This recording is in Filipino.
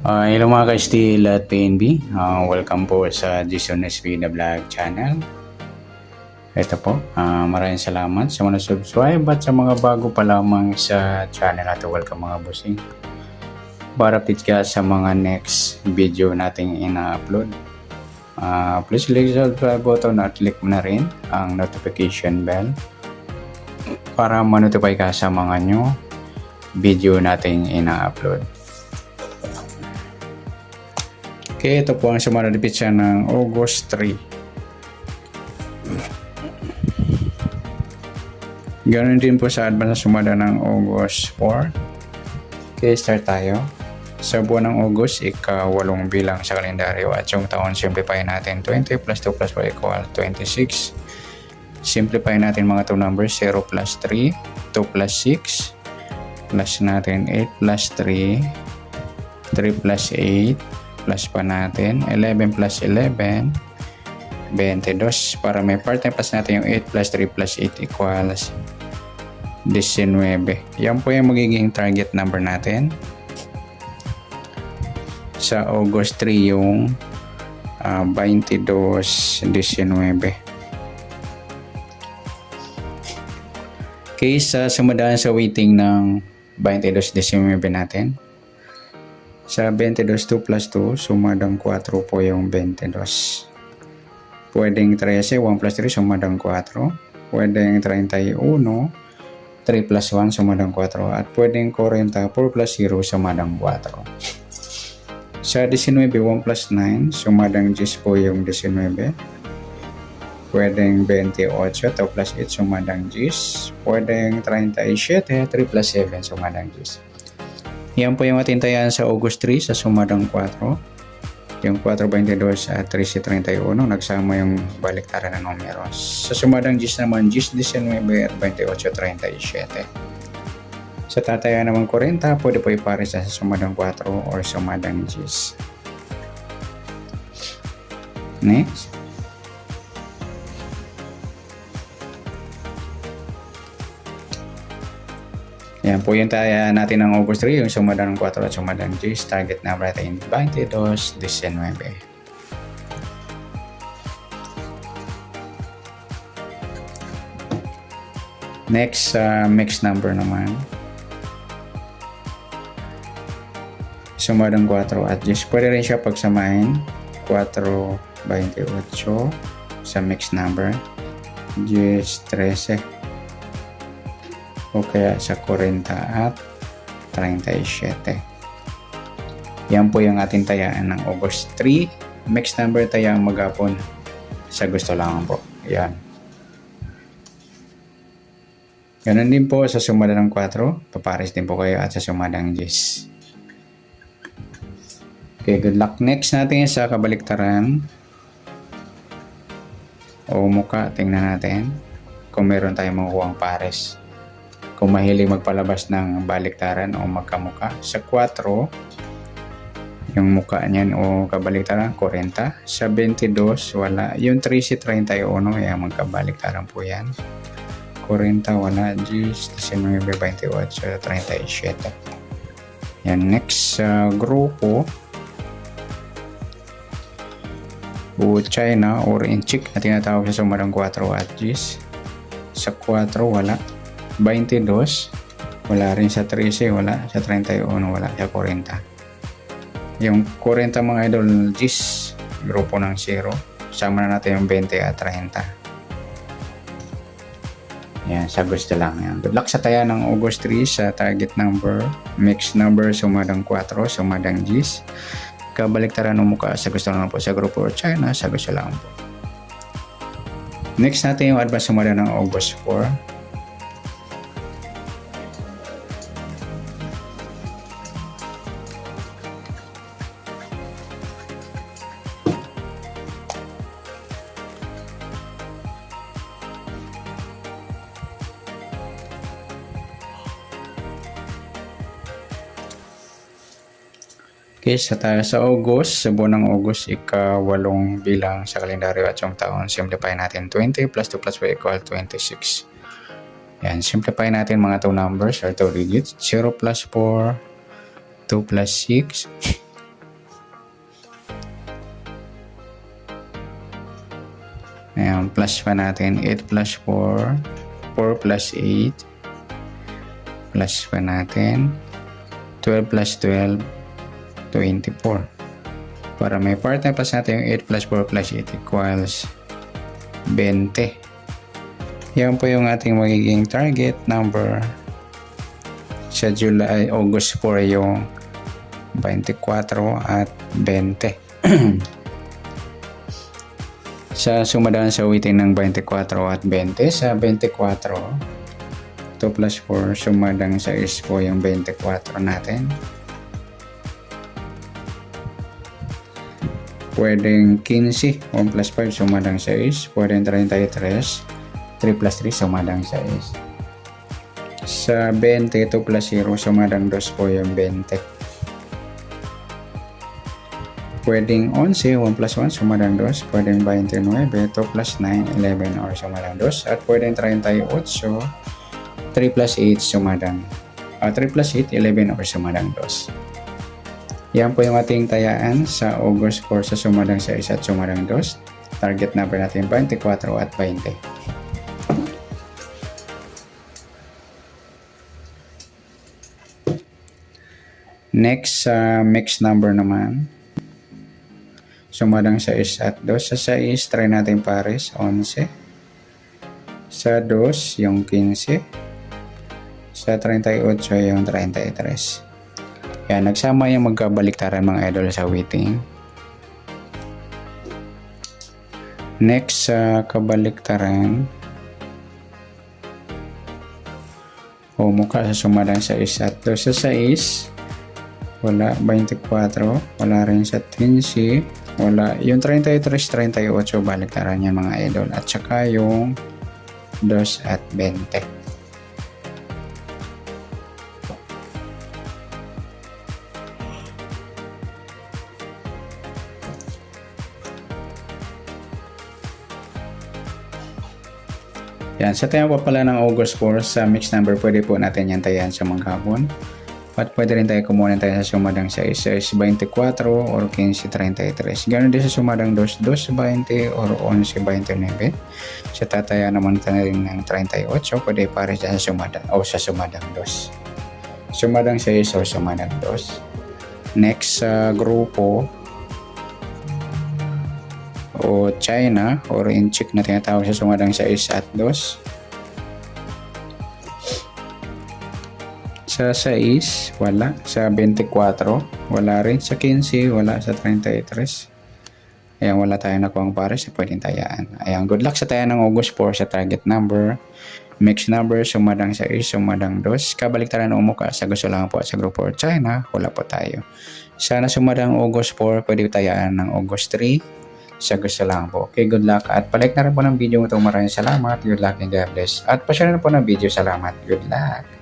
Hello mga ka-Steel at PNB. Welcome po sa Jason SB na Vlog channel. Ito po, maraming salamat sa mga subscribe at sa mga bago pa lamang sa channel natin. Welcome mga bossing. Para update ka sa mga next video nating ina-upload. Please click the subscribe button at click mo na rin ang notification bell para ma-notify ka sa mga new video nating ina-upload. Okay, ito po ang sumarapit siya ng August 3. Ganoon din po sa advance na sumada ng August 4. Okay, start tayo. Sa buwan ng August, ika-8 bilang sa kalendaryo at yung taon, simplify natin 20 plus 2 plus 4 equal 26. Simplify natin mga 2 numbers, 0 plus 3, 2 plus 6, plus natin 8 plus 3, 3 plus 8, plus pa natin 11 plus 11 22 para may part time plus natin yung 8 plus 3 plus 8 equals 19. Yan po yung magiging target number natin sa August 3, yung 22-19. Okay, sa sumadaan sa waiting ng 22-19 natin. Sa 22, 2 plus 2, sumadang 4 po yung 22. Pwedeng 13, 1 plus 3, sumadang 4. Pwedeng 31, 3 plus 1, sumadang 4. At pwedeng 40, 4 plus 0, sumadang 4. Sa 19, 1 plus 9, sumadang 10 po yung 19. Pwedeng 28, 2 plus 8, sumadang 10. Pwedeng 37, 3 plus 7, sumadang 10. Yan po yung atintayan sa August 3 sa sumadang 4. Yung 4.22 at 13.31 nagsama yung baliktaran ng numero. Sa sumadang 10 naman 10.19 at 28.37. Sa tatayan naman 40, pwede po ipares sa sumadang 4 or sumadang 10. Next. Yan po yung taya natin ng August 3, yung sumadang 4 at sumadang 10. Target number natin 22-19. Next, mixed number naman. Sumadang 4 at 10. Pwede rin siya pagsamahin. 4-28 sa mixed number. 10-13. O kaya sa 40 at 37. Yan po yung ating tayaan ng August 3. Mixed number tayaan maghapon sa gusto lang po. Yan. Ganun din po sa sumada ng 4. Papares din po kayo at sa sumada ng 10. Okay, good luck. Next natin sa kabaliktaran o muka. Tingnan natin kung meron tayong makukuha ang pares. Kung mahilig magpalabas ng baliktaran o magkamuka. Sa 4, yung muka niyan o kabaliktaran, 40. Sa 22, wala. Yung 13-31, yan, magkabaliktaran po yan. 40, wala. 10, 19, 28, 37. Yan, next grupo. China or Inchik na tinatawag sa sumadang 4 at 10. Sa 4, wala. 22, wala rin sa 13, wala sa 31, wala sa 40. Yung 40 mga idol, 10, grupo ng 0. Sama na natin yung 20 at 30. Yan, sa gusto lang yan. Good luck sa taya ng August 3 sa target number, mixed number, sumadang 4, sumadang 10. Kabaliktaran ng muka sa gusto lang po sa grupo or China, sa gusto lang po. Next natin yung advance sumada ng August 4. Okay, sa August, sa buwan ng August, ika-8 bilang sa kalendaryo at yung taon, simplify natin 20 plus 2 plus 4 equal 26. Yan, simplify natin mga 2 numbers or 2 digits. 0 plus 4, 2 plus 6, Ayan, plus pa natin. 8 plus 4. 4 plus 8. Plus pa natin. 12 plus 12. 24. Para may part na plus natin yung 8 plus 4 plus 8 equals 20. Yan po yung ating magiging target number sa August 4 yung 24 at 20. Sa sumadaan sa awitin ng 24 at 20, sa 24, 2 plus 4, sumadang sa is po yung 24 natin. Pwedeng 15, 1 plus 5, sumadang sa is. Pwedeng 33, 3 plus 3, sumadang sa is. Sa 20, 2 plus 0, sumadang 2 po yung 20. Pwedeng 11, 1 plus 1, sumadang 2. Pwedeng 29, 2 plus 9, 11 or sumadang 2. At pwedeng 38, 3 plus 8, sumadang 3 plus 8, 11 or sumadang 2. Yan po yung ating tayaan sa August 4 sa sumadang 6 at sumadang 2. Target number natin 24 at 20. Next, sa mixed number naman. Sumadang 6 at 2. Sa 6, try natin pares, 11. Sa 2, yung 15. Sa 38, yung 33. Yan, nagsama yung magkabaliktaran mga idol sa awiting. Next, sa kabaliktaran. Mukha sa sumadang 6 at 2. Sa 6, wala 24. Wala rin sa 15. Wala. Yung 33, 38, baliktaran yan mga idol. At saka yung 2 at 20. Yan, sa tayo pa pala ng August 4 sa mixed number, pwede po natin yan tayan sa maghapon. At pwede rin tayo kumuha tayo sa sumadang 6 is 24 or 15, 33. Ganoon din sa sumadang 2, 20 or 11, 29. Sa tataya naman tayo ng 38, pwede pares sa sumadang o sa sumadang 2. Sumadang 6 o sumadang 2. Next sa grupo o China or inchik na tinatawag sa sumadang 6 at 2. Sa 6, wala. Sa 24, wala rin. Sa 15, wala. Sa 33. Ayan, wala tayo nakuha pares sa pwedeng tayaan. Ayan, good luck sa tayaan ng August 4 sa target number. Mixed number, sumadang 6, sumadang 2. Kabaliktaran ng umuka sa gusto lang po sa grupo or China, wala po tayo. Sana sumadang August 4, pwede tayaan ng August 3. Sa gusto lang po. Okay, good luck. At palike na rin po ng video ito. Maraming salamat. Good luck and God bless. At pa-share na po ng video. Salamat. Good luck.